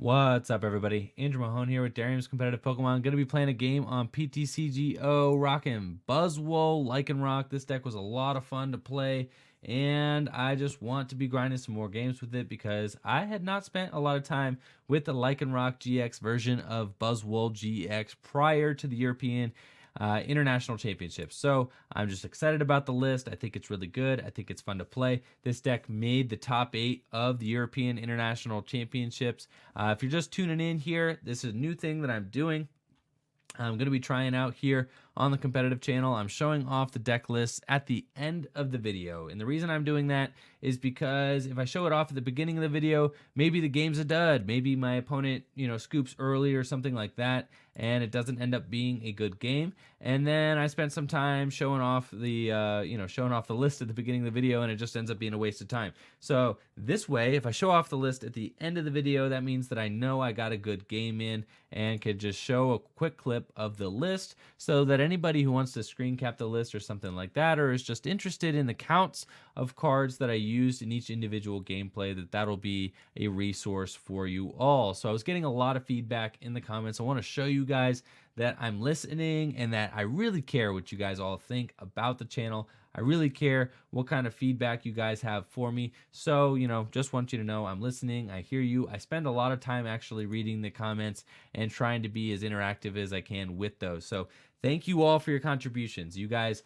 What's up, everybody? Andrew Mahone here with Darium's Competitive Pokemon. Going to be playing a game on PTCGO, rocking Buzzwole Lycanroc. This deck was a lot of fun to play, and I just want to be grinding some more games with it because I had not spent a lot of time with the Lycanroc GX version of Buzzwole GX prior to the European International Championships. So I'm just excited about the list. I think it's really good. I think it's fun to play. This deck made the top 8 of the European International Championships. If you're just tuning in here, this is a new thing that I'm doing. I'm going to be trying out here on the competitive channel. I'm showing off the deck lists at the end of the video. And the reason I'm doing that is because if I show it off at the beginning of the video, maybe the game's a dud. Maybe my opponent, scoops early or something like that, and it doesn't end up being a good game. And then I spent some time showing off the, showing off the list at the beginning of the video, and it just ends up being a waste of time. So this way, if I show off the list at the end of the video, that means that I know I got a good game in and could just show a quick clip of the list so that anybody who wants to screen cap the list or something like that, or is just interested in the counts of cards that I used in each individual gameplay, that'll be a resource for you all. So I was getting a lot of feedback in the comments. I want to show you guys that I'm listening and that I really care what you guys all think about the channel. I really care what kind of feedback you guys have for me. So, just want you to know I'm listening. I hear you. I spend a lot of time actually reading the comments and trying to be as interactive as I can with those. So thank you all for your contributions. You guys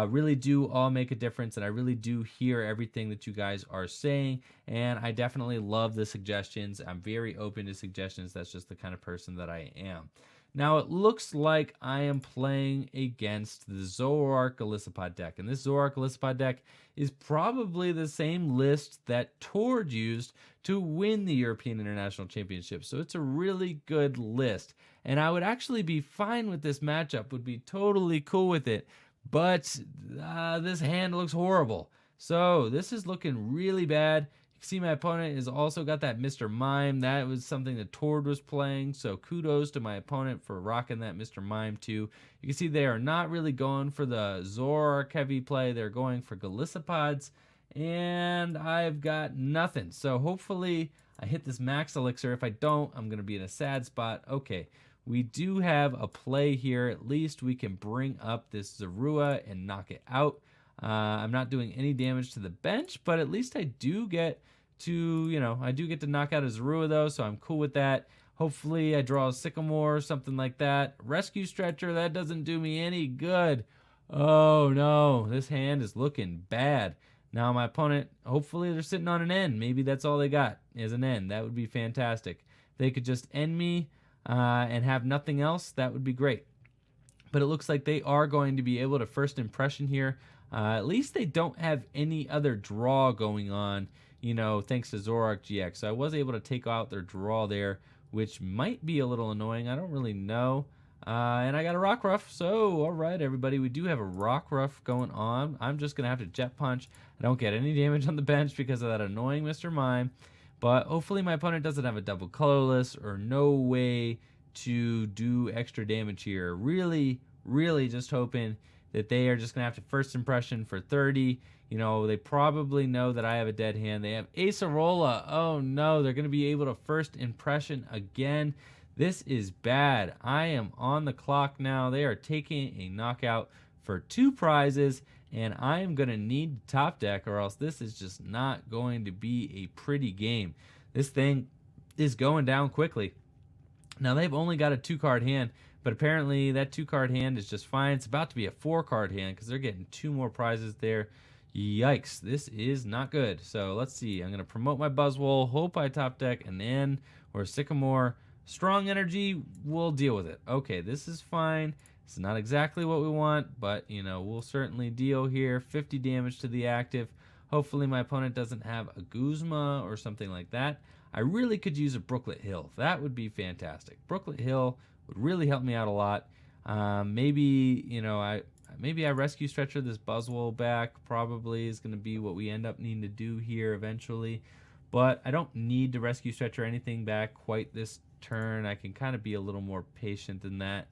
really do all make a difference, and I really do hear everything that you guys are saying, and I definitely love the suggestions. I'm very open to suggestions. That's just the kind of person that I am. Now, it looks like I am playing against the Zoroark Golisopod deck, and this Zoroark Golisopod deck is probably the same list that Tord used to win the European International Championship, so it's a really good list, and I would actually be fine with this matchup, would be totally cool with it, but this hand looks horrible. So this is looking really bad. You can see my opponent has also got that Mr. Mime. That was something that Tord was playing, so kudos to my opponent for rocking that Mr. Mime too. You can see they are not really going for the Zoroark heavy play. They're going for Golisopods, and I've got nothing. So hopefully I hit this max elixir. If I don't, I'm going to be in a sad spot. Okay, we do have a play here. At least we can bring up this Zorua and knock it out. I'm not doing any damage to the bench, but at least I do get to, I do get to knock out a Zorua though, so I'm cool with that. Hopefully I draw a Sycamore or something like that. Rescue Stretcher, that doesn't do me any good. Oh no, this hand is looking bad. Now my opponent, hopefully they're sitting on an end. Maybe that's all they got is an end. That would be fantastic. If they could just end me and have nothing else, that would be great. But it looks like they are going to be able to first impression here. At least they don't have any other draw going on, thanks to Zoroark GX. So I was able to take out their draw there, which might be a little annoying. I don't really know. And I got a Rockruff. So, all right, everybody, we do have a Rockruff going on. I'm just going to have to Jet Punch. I don't get any damage on the bench because of that annoying Mr. Mime. But hopefully my opponent doesn't have a double colorless or no way to do extra damage here. Really, really just hoping that they are just going to have to first impression for 30. They probably know that I have a dead hand. They have Acerola. Oh no, they're going to be able to first impression again. This is bad. I am on the clock now. They are taking a knockout for 2 prizes, and I am going to need top deck, or else this is just not going to be a pretty game. This thing is going down quickly. Now, they've only got a 2-card hand, but apparently that 2-card hand is just fine. It's about to be a 4-card hand because they're getting 2 more prizes there. Yikes, this is not good. So let's see. I'm going to promote my Buzzwole. Hope I top deck an N or a Sycamore. Strong Energy, we'll deal with it. Okay, this is fine. It's not exactly what we want, but, we'll certainly deal here. 50 damage to the active. Hopefully my opponent doesn't have a Guzma or something like that. I really could use a Brooklet Hill. That would be fantastic. Brooklet Hill would really help me out a lot. Maybe I Rescue Stretcher this Buzzwole back. Probably is going to be what we end up needing to do here eventually. But I don't need to Rescue Stretcher anything back quite this turn. I can kind of be a little more patient than that.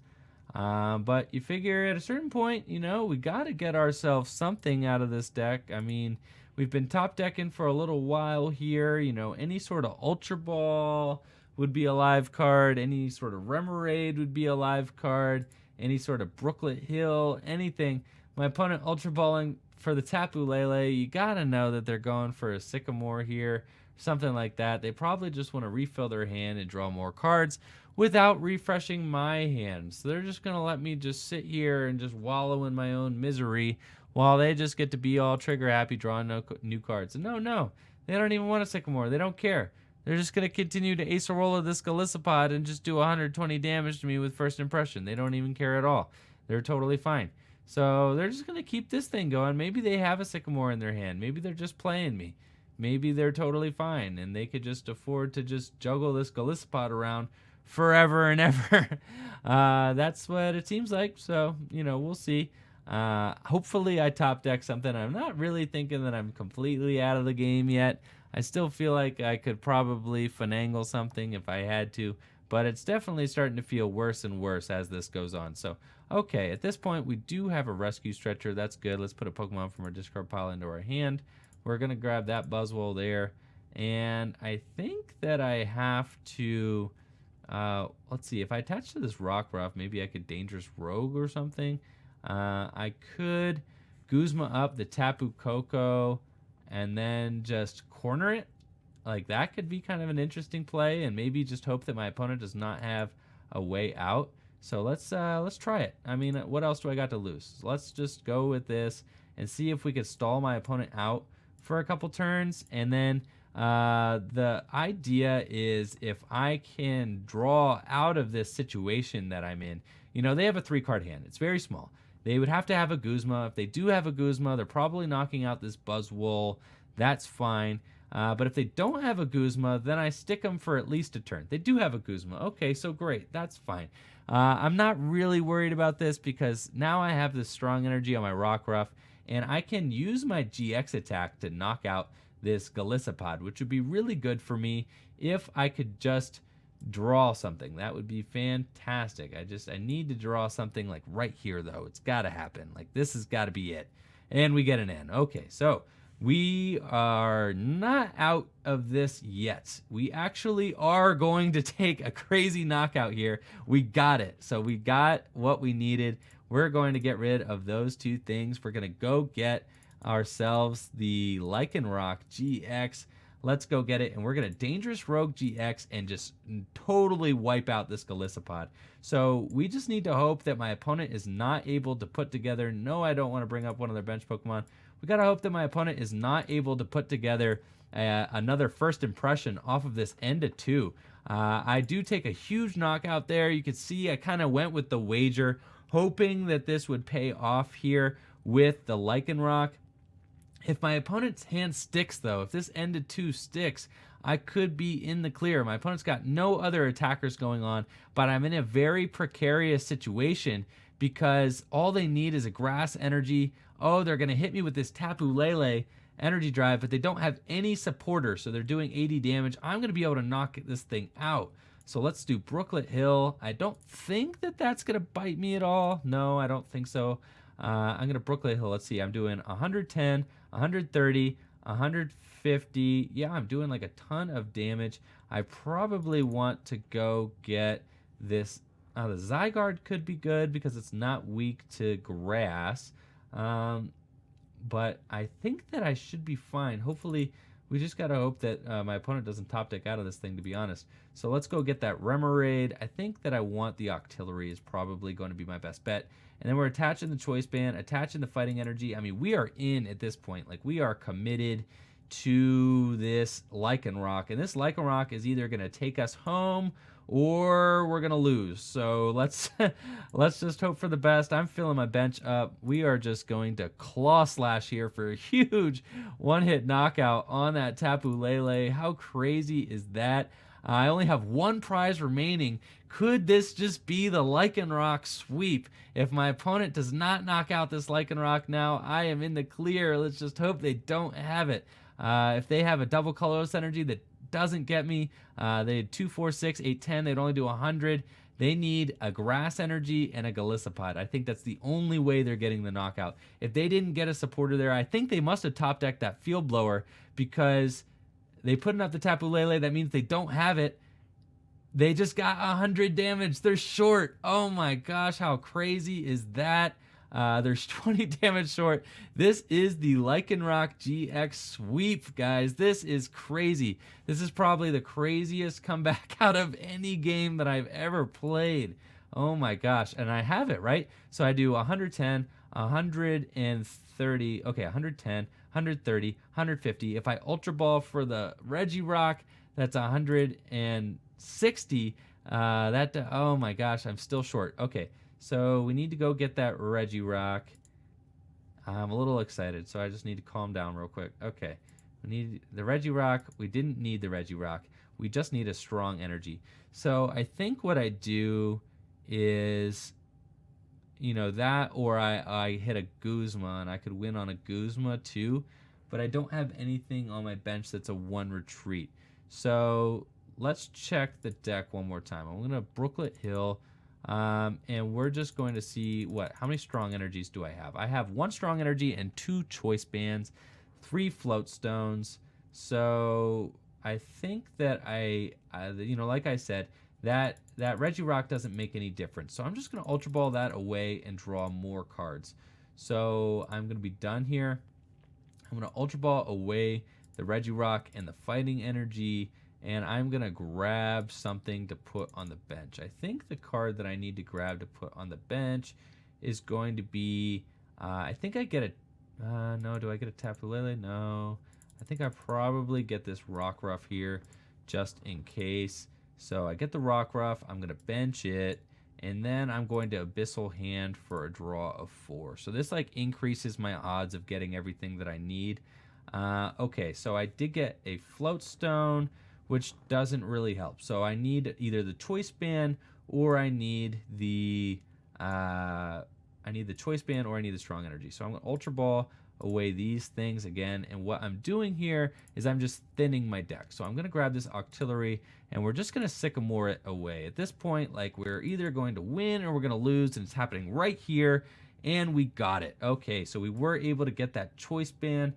But you figure at a certain point, we got to get ourselves something out of this deck. I mean, we've been top decking for a little while here. Any sort of Ultra Ball would be a live card. Any sort of Remoraid would be a live card. Any sort of Brooklet Hill, anything. My opponent Ultra Balling for the Tapu Lele, you gotta know that they're going for a Sycamore here, something like that. They probably just want to refill their hand and draw more cards without refreshing my hand. So they're just gonna let me just sit here and just wallow in my own misery while they just get to be all trigger happy drawing new cards. And no, they don't even want a Sycamore. They don't care. They're just going to continue to Acerola this Golisopod and just do 120 damage to me with first impression. They don't even care at all. They're totally fine. So they're just going to keep this thing going. Maybe they have a Sycamore in their hand. Maybe they're just playing me. Maybe they're totally fine and they could just afford to just juggle this Golisopod around forever and ever. That's what it seems like. So, we'll see. Hopefully I top deck something. I'm not really thinking that I'm completely out of the game yet. I still feel like I could probably finagle something if I had to, but it's definitely starting to feel worse and worse as this goes on. So, okay, at this point, we do have a Rescue Stretcher. That's good. Let's put a Pokemon from our discard pile into our hand. We're going to grab that Buzzwole there, and I think that I have to, let's see, if I attach to this Rockruff, maybe I could Dangerous Rogue or something. I could Guzma up the Tapu Koko and then just corner it. Like, that could be kind of an interesting play, and maybe just hope that my opponent does not have a way out. So let's try it. I mean, what else do I got to lose? Let's just go with this and see if we could stall my opponent out for a couple turns. And then the idea is if I can draw out of this situation that I'm in, they have a 3-card hand. It's very small. They would have to have a Guzma. If they do have a Guzma, they're probably knocking out this Buzzwole. That's fine. But if they don't have a Guzma, then I stick them for at least a turn. They do have a Guzma. Okay, so great. That's fine. I'm not really worried about this because now I have this strong energy on my Rockruff, and I can use my GX attack to knock out this Golisopod, which would be really good for me if I could just draw something. That would be fantastic. I need to draw something like right here, though. It's got to happen. Like, this has got to be it. And we get an N. Okay, so we are not out of this yet. We actually are going to take a crazy knockout here. We got it. So we got what we needed. We're going to get rid of those two things. We're going to go get ourselves the Lycanroc GX. Let's go get it, and we're going to Dangerous Rogue GX and just totally wipe out this Golisopod. So we just need to hope that my opponent is not able to put together... No, I don't want to bring up one of their bench Pokemon. We got to hope that my opponent is not able to put together another first impression off of this end of 2. I do take a huge knockout there. You can see I kind of went with the wager, hoping that this would pay off here with the Lycanroc. If my opponent's hand sticks, though, if this end of 2 sticks, I could be in the clear. My opponent's got no other attackers going on, but I'm in a very precarious situation because all they need is a grass energy. Oh, they're going to hit me with this Tapu Lele energy drive, but they don't have any supporter, so they're doing 80 damage. I'm going to be able to knock this thing out. So let's do Brooklet Hill. I don't think that that's going to bite me at all. No, I don't think so. I'm going to Brooklet Hill. Let's see. I'm doing 110, 130, 150. Yeah, I'm doing like a ton of damage. I probably want to go get this. The Zygarde could be good because it's not weak to grass. But I think that I should be fine. Hopefully, we just got to hope that my opponent doesn't top deck out of this thing, to be honest. So let's go get that Remoraid. I think that I want the Octillery is probably going to be my best bet. And then we're attaching the Choice Band, attaching the Fighting Energy. I mean, we are in at this point. Like, we are committed to this Lycanroc. And this Lycanroc is either going to take us home or we're going to lose. So let's just hope for the best. I'm filling my bench up. We are just going to Claw Slash here for a huge one-hit knockout on that Tapu Lele. How crazy is that? I only have one prize remaining. Could this just be the Lycanroc sweep? If my opponent does not knock out this Lycanroc now, I am in the clear. Let's just hope they don't have it. If they have a double colorless energy that doesn't get me, they had 2, 4, 6, 8, 10. They'd only do 100. They need a grass energy and a Golisopod. I think that's the only way they're getting the knockout. If they didn't get a supporter there, I think they must have top decked that Field Blower because they put up the Tapu Lele. That means they don't have it. They just got 100 damage. They're short. Oh my gosh, how crazy is that? There's 20 damage short. This is the Lycanroc GX sweep, guys. This is crazy. This is probably the craziest comeback out of any game that I've ever played. Oh my gosh. And I have it, right? So I do 110, 130, okay, 110, 130, 150. If I Ultra Ball for the Regirock, that's 160. Oh my gosh, I'm still short. Okay, so we need to go get that Regirock. I'm a little excited, so I just need to calm down real quick. Okay, we need the Regirock. We didn't need the Regirock. We just need a strong energy. So I think what I do is, you know, that, or I hit a Guzma, and I could win on a Guzma too, but I don't have anything on my bench that's a 1 retreat. So let's check the deck one more time. I'm going to Brooklet Hill, and we're just going to see how many strong energies do I have? I have 1 strong energy and 2 choice bands, 3 float stones. So I think that you know, like I said, that Regirock doesn't make any difference. So I'm just going to Ultra Ball that away and draw more cards. So I'm going to be done here. I'm going to Ultra Ball away the Regirock and the fighting energy, and I'm going to grab something to put on the bench. I think the card that I need to grab to put on the bench is going to be, I think I get a, no, do I get a Tapu Lele? No. I think I probably get this Rockruff here just in case. So I get the Rockruff, I'm going to bench it, and then I'm going to Abyssal Hand for a draw of 4. So this like increases my odds of getting everything that I need. Okay, so I did get a Float Stone, which doesn't really help. So I need either the Choice Band, or I need the Choice Band, or I need the Strong Energy. So I'm going to Ultra Ball away these things again, and what I'm doing here is I'm just thinning my deck. So I'm going to grab this Octillery, and we're just going to Sycamore it away. At this point, like, we're either going to win or we're going to lose, and it's happening right here, and we got it. Okay, so we were able to get that Choice Band.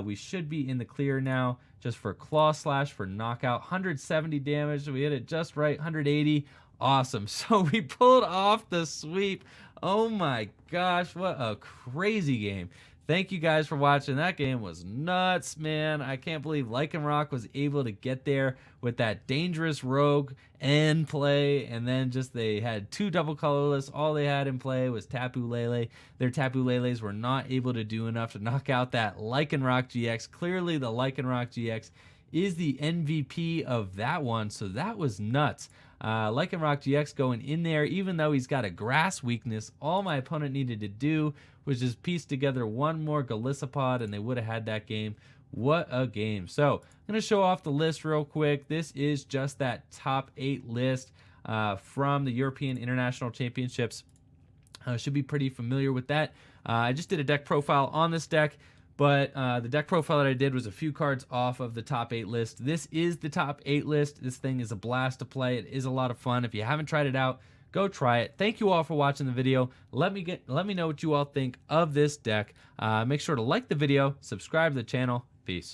We should be in the clear now, just for Claw Slash for knockout. 170 damage, we hit it just right. 180, awesome. So we pulled off the sweep. Oh my gosh, what a crazy game. Thank you guys for watching. That game was nuts, man. I can't believe Lycanroc was able to get there with that dangerous rogue end play, and then just they had 2 double colorless. All they had in play was Tapu Lele. Their Tapu Leles were not able to do enough to knock out that Lycanroc GX. Clearly, the Lycanroc GX is the MVP of that one, so that was nuts. Lycanroc GX going in there, even though he's got a grass weakness, all my opponent needed to do was just piece together 1 more Golisopod, and they would have had that game. What a game. So I'm going to show off the list real quick. This is just that top 8 list from the European International Championships. Should be pretty familiar with that. I just did a deck profile on this deck, but the deck profile that I did was a few cards off of the top 8 list. This is the top 8 list. This thing is a blast to play. It is a lot of fun. If you haven't tried it out, go try it. Thank you all for watching the video. Let me know what you all think of this deck. Make sure to like the video, subscribe to the channel. Peace.